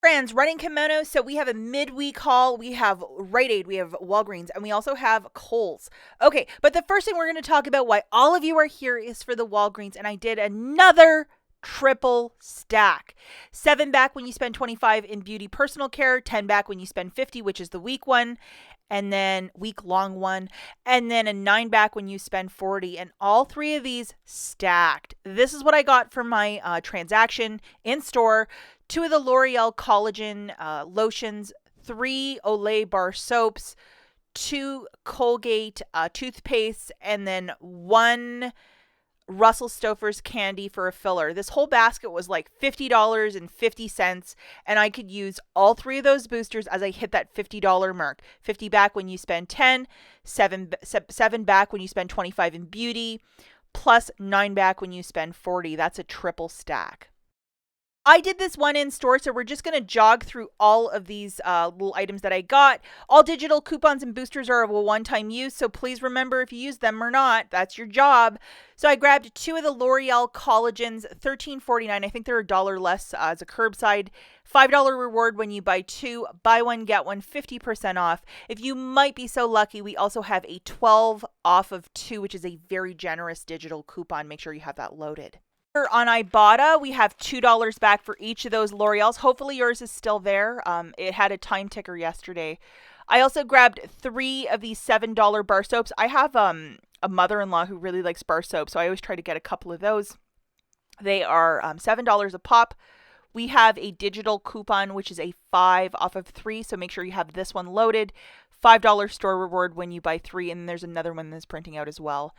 Friends, running kimono. So we have a midweek haul. We have Rite Aid, we have Walgreens, and we also have Kohl's. Okay, but the first thing we're going to talk about why all of you are here is for the Walgreens, and I did another triple stack. 7 back when you spend 25 in beauty personal care, 10 back when you spend 50, which is the week one, and then week long one, and then a 9 back when you spend 40, and all three of these stacked. This is what I got for my transaction in store. 2 of the L'Oreal collagen lotions, 3 Olay bar soaps, 2 Colgate toothpastes, and then 1 Russell Stover's candy for a filler. This whole basket was like $50.50, and I could use all 3 of those boosters as I hit that $50 mark. 50 back when you spend 10, 7 back when you spend 25 in beauty, plus 9 back when you spend 40. That's a triple stack. I did this one in store, so we're just going to jog through all of these little items that I got. All digital coupons and boosters are of a one-time use, so please remember if you use them or not. That's your job. So I grabbed 2 of the L'Oreal collagens, $13.49. I think they're $1 less as a curbside. $5 reward when you buy 2. Buy one, get one, 50% off. If you might be so lucky, we also have a 12 off of 2, which is a very generous digital coupon. Make sure you have that loaded. On IBOTTA, we have $2 back for each of those L'Oreals. Hopefully yours is still there. It had a time ticker yesterday. I also grabbed 3 of these $7 bar soaps. I have a mother-in-law who really likes bar soap, so I always try to get a couple of those. They are $7 a pop. We have a digital coupon, which is a 5 off of 3, so make sure you have this one loaded. $5 store reward when you buy 3, and there's another one that's printing out as well.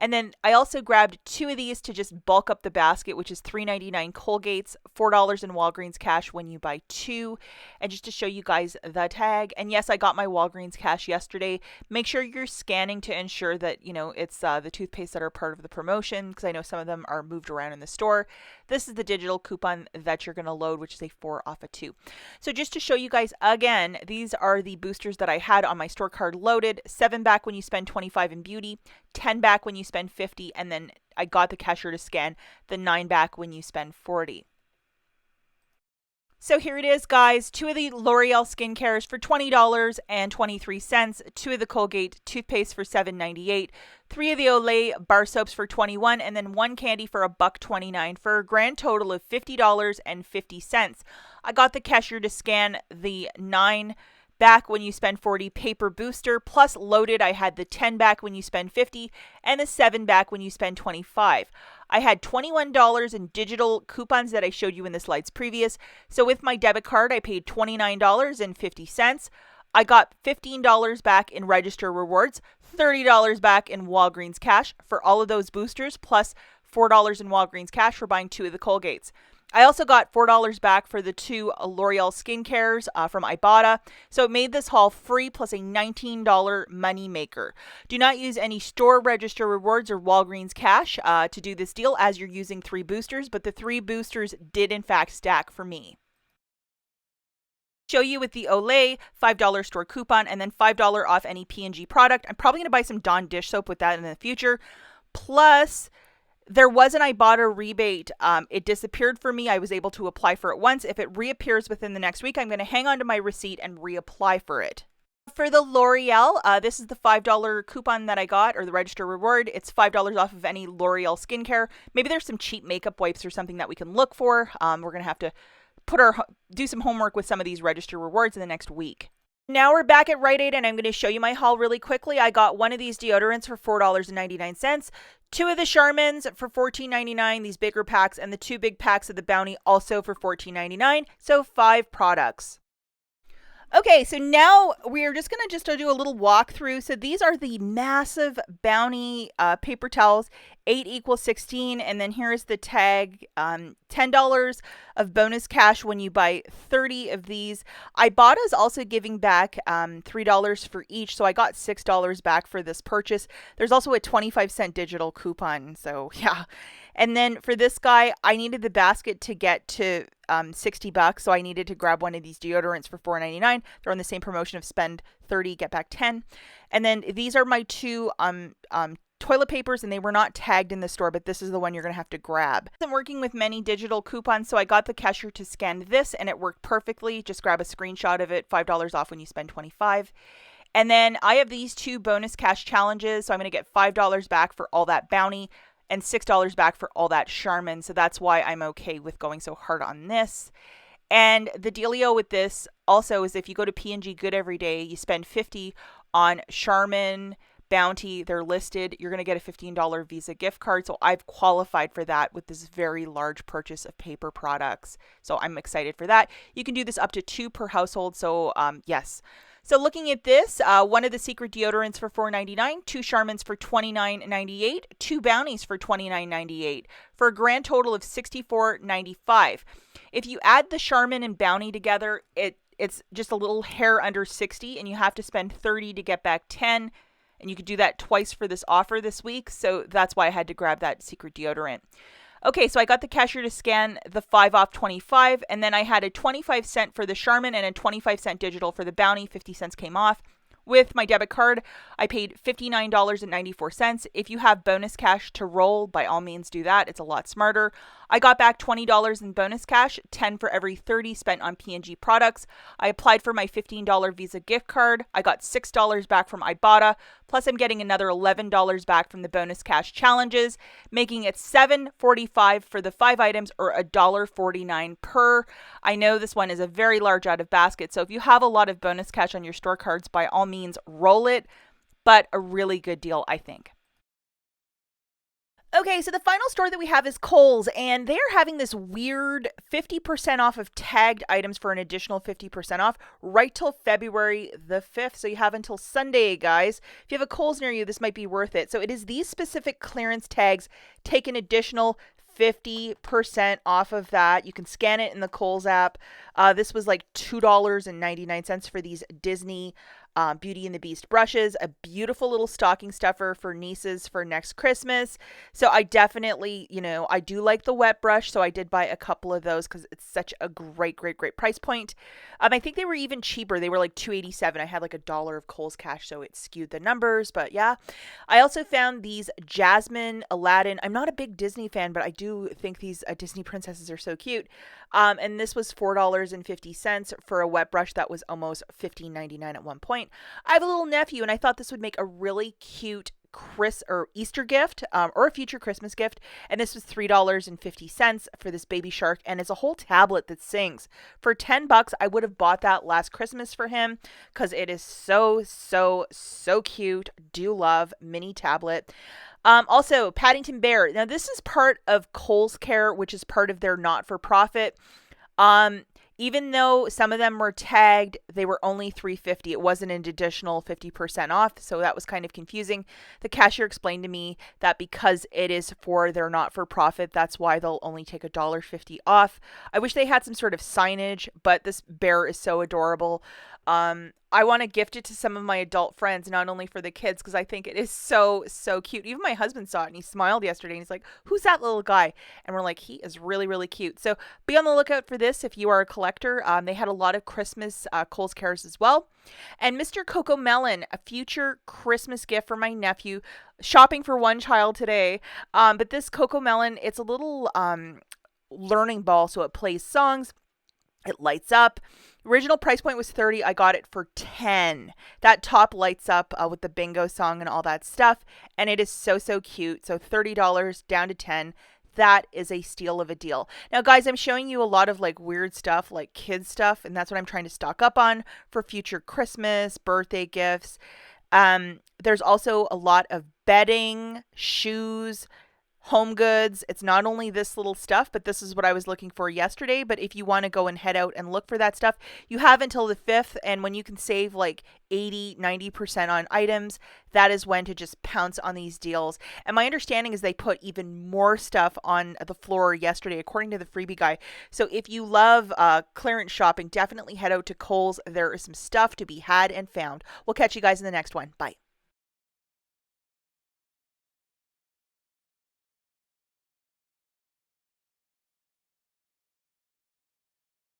And then I also grabbed 2 of these to just bulk up the basket, which is $3.99 Colgate's, $4 in Walgreens cash when you buy 2. And just to show you guys the tag. And yes, I got my Walgreens cash yesterday. Make sure you're scanning to ensure that, you know, it's the toothpaste that are part of the promotion, because I know some of them are moved around in the store. This is the digital coupon that you're going to load, which is a 4 off of 2. So just to show you guys again, these are the boosters that I had on my store card loaded. 7 back when you spend 25 in beauty, 10 back when you spend 50, and then I got the cashier to scan the 9 back when you spend 40. So here it is, guys. 2 of the L'Oreal skincares for $20.23. 2 of the Colgate toothpaste for $7.98. 3 of the Olay bar soaps for $21, and then 1 candy for $1.29 for a grand total of $50.50. I got the cashier to scan the 9 back when you spend 40 paper booster, plus loaded I had the 10 back when you spend 50 and the 7 back when you spend 25. I had $21 in digital coupons that I showed you in the slides previous. So with my debit card, I paid $29.50. I got $15 back in register rewards, $30 back in Walgreens cash for all of those boosters, plus $4 in Walgreens cash for buying 2 of the Colgates. I also got $4 back for the 2 L'Oreal skincares from IBOTTA. So it made this haul free plus a $19 money maker. Do not use any store register rewards or Walgreens cash to do this deal as you're using 3 boosters, but the 3 boosters did in fact stack for me. Show you with the Olay $5 store coupon and then $5 off any P&G product. I'm probably going to buy some Dawn dish soap with that in the future. Plus, there was an IBOTTA rebate. It disappeared for me. I was able to apply for it once. If it reappears within the next week, I'm going to hang on to my receipt and reapply for it. For the L'Oreal, this is the $5 coupon that I got, or the register reward. It's $5 off of any L'Oreal skincare. Maybe there's some cheap makeup wipes or something that we can look for. We're going to have to do some homework with some of these register rewards in the next week. Now we're back at Rite Aid, and I'm going to show you my haul really quickly. I got 1 of these deodorants for $4.99, 2 of the Charmins for $14.99, these bigger packs, and the 2 big packs of the Bounty also for $14.99, so 5 products. Okay, so now we're just going to do a little walkthrough. So these are the massive Bounty paper towels, 8 equals 16, and then here's the tag, $10 of bonus cash when you buy 30 of these. IBOTTA is also giving back $3 for each, so I got $6 back for this purchase. There's also a 25-cent digital coupon, so yeah. And then for this guy, I needed the basket to get to $60, so I needed to grab one of these deodorants for $4.99. They're on the same promotion of spend 30, get back 10. And then these are my 2 toilet papers and they were not tagged in the store, but this is the one you're going to have to grab. I'm working with many digital coupons, so I got the cashier to scan this and it worked perfectly. Just grab a screenshot of it, $5 off when you spend $25. And then I have these 2 bonus cash challenges, so I'm going to get $5 back for all that bounty and $6 back for all that Charmin. So that's why I'm okay with going so hard on this. And the dealio with this also is if you go to P&G Good every day, you spend $50 on Charmin, Bounty, they're listed, you're going to get a $15 Visa gift card. So I've qualified for that with this very large purchase of paper products. So I'm excited for that. You can do this up to 2 per household. So yes. So looking at this, one of the secret deodorants for $4.99, 2 Charmins for $29.98, 2 Bounties for $29.98, for a grand total of $64.95. If you add the Charmin and Bounty together, it's just a little hair under $60, and you have to spend $30 to get back $10. And you could do that twice for this offer this week. So that's why I had to grab that secret deodorant. Okay, so I got the cashier to scan the 5 off 25. And then I had a 25-cent for the Charmin and a 25-cent digital for the Bounty. 50 cents came off. With my debit card, I paid $59.94. If you have bonus cash to roll, by all means do that. It's a lot smarter. I got back $20 in bonus cash, 10 for every 30 spent on P&G products. I applied for my $15 Visa gift card. I got $6 back from IBOTTA, plus I'm getting another $11 back from the bonus cash challenges, making it $7.45 for the 5 items or $1.49 per. I know this one is a very large out of basket, so if you have a lot of bonus cash on your store cards, by all means roll it, but a really good deal, I think. Okay, so the final store that we have is Kohl's, and they're having this weird 50% off of tagged items for an additional 50% off right till February the 5th. So you have until Sunday, guys. If you have a Kohl's near you, this might be worth it. So it is these specific clearance tags. Take an additional 50% off of that. You can scan it in the Kohl's app. This was like $2.99 for these Disney Beauty and the Beast brushes, a beautiful little stocking stuffer for nieces for next Christmas. So I definitely, I do like the wet brush, so I did buy a couple of those because it's such a great price point. I think they were even cheaper. They were like $2.87. I had like $1 of Kohl's cash, so it skewed the numbers, but yeah. I also found these Jasmine Aladdin. I'm not a big Disney fan, but I do think these Disney princesses are so cute. And this was $4.50 for a wet brush that was almost $15.99 at one point. I have a little nephew, and I thought this would make a really cute Easter gift or a future Christmas gift. And this was $3.50 for this baby shark, and it's a whole tablet that sings. For $10, I would have bought that last Christmas for him because it is so cute. Do love mini tablet. Also, Paddington Bear. Now, this is part of Kohl's Care, which is part of their not-for-profit. Even though some of them were tagged, they were only $3.50. It wasn't an additional 50% off, so that was kind of confusing. The cashier explained to me that because it is for their not-for-profit, that's why they'll only take $1.50 off. I wish they had some sort of signage, but this bear is so adorable. I want to gift it to some of my adult friends, not only for the kids, because I think it is so cute. Even my husband saw it and he smiled yesterday and he's like, "Who's that little guy?" And we're like, he is really cute. So be on the lookout for this if you are a collector. They had a lot of Christmas Kohl's Cares as well. And Mr. Coco Melon, a future Christmas gift for my nephew. Shopping for one child today. But this Coco Melon, it's a little learning ball, so it plays songs. It lights up. Original price point was $30. I got it for $10. That top lights up with the bingo song and all that stuff. And it is so cute. So $30 down to $10. That is a steal of a deal. Now, guys, I'm showing you a lot of like weird stuff, like kids stuff. And that's what I'm trying to stock up on for future Christmas, birthday gifts. There's also a lot of bedding, shoes, home goods. It's not only this little stuff, but this is what I was looking for yesterday. But if you want to go and head out and look for that stuff, you have until the 5th. And when you can save like 80-90% on items, that is when to just pounce on these deals. And my understanding is they put even more stuff on the floor yesterday, according to the freebie guy. So if you love clearance shopping, definitely head out to Kohl's. There is some stuff to be had and found. We'll catch you guys in the next one. Bye.